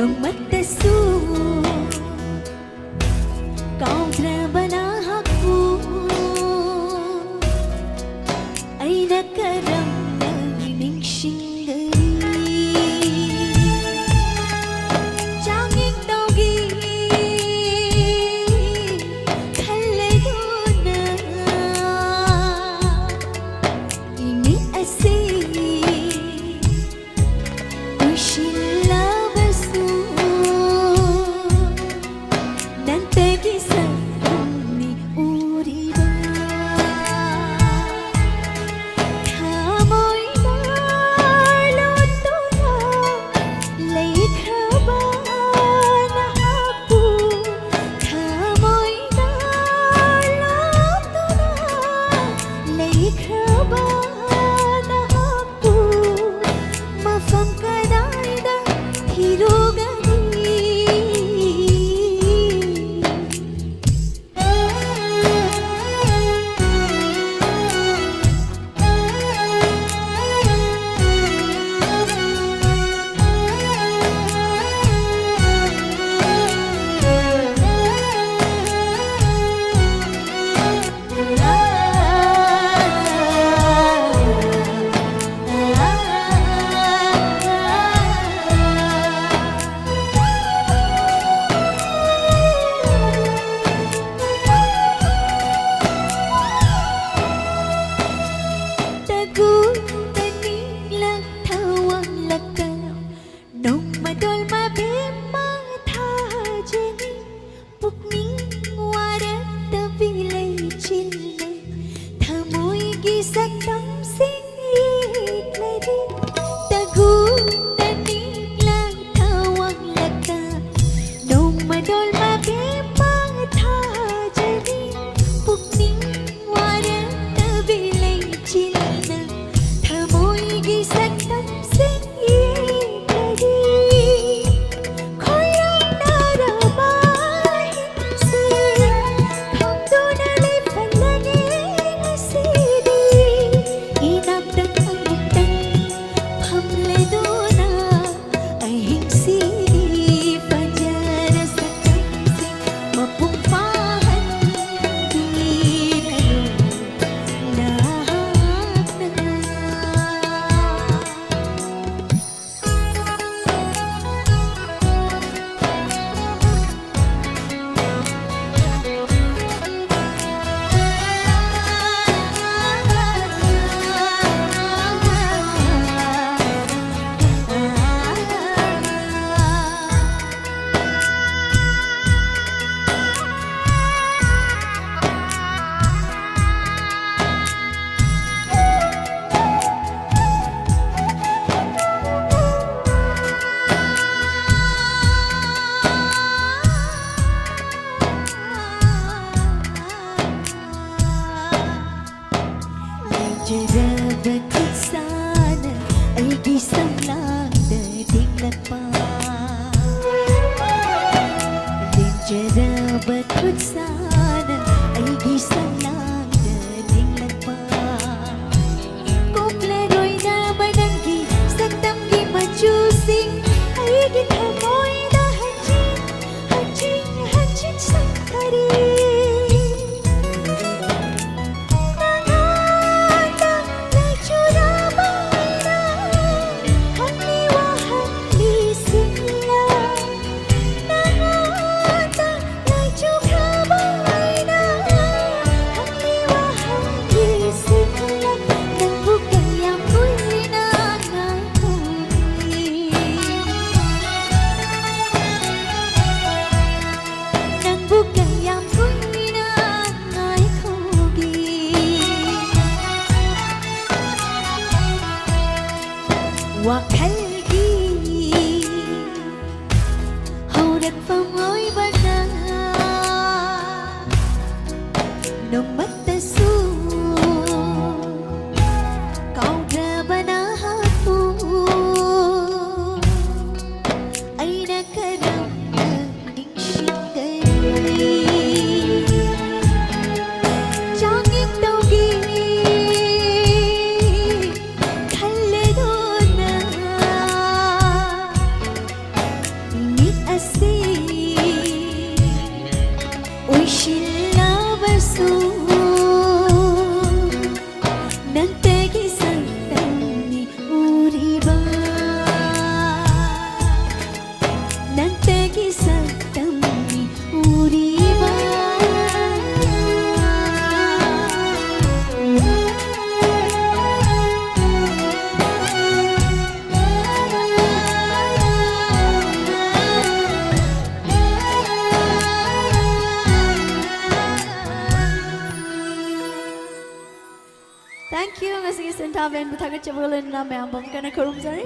nung magtaso. Kau trabaho ako ay nakaramdam ng singgari. Tanging tawgi kalado na iniasi usilabaso nantagisan ni uriba. Kamoy naluto na laikha ba na ako. Kamoy naluto na laikha ba na ako. Mafangkanay na hirugani. Jarabat sana ay gisang lang dating nagpa. Jarabat sana ay gisang lang dating nagpa. Kung laro'y namananggi sa tamgi majusing ay gitamoy na hanjin sa kari. Wakalgi haurak pamoy bana nung magtaso. Kau trabaho ako ay nakaramdam ng singgari. Tanging tawgi kalado na Thank you. Nga sige sintaben butagat chabulan na may ambam ka na karumzari.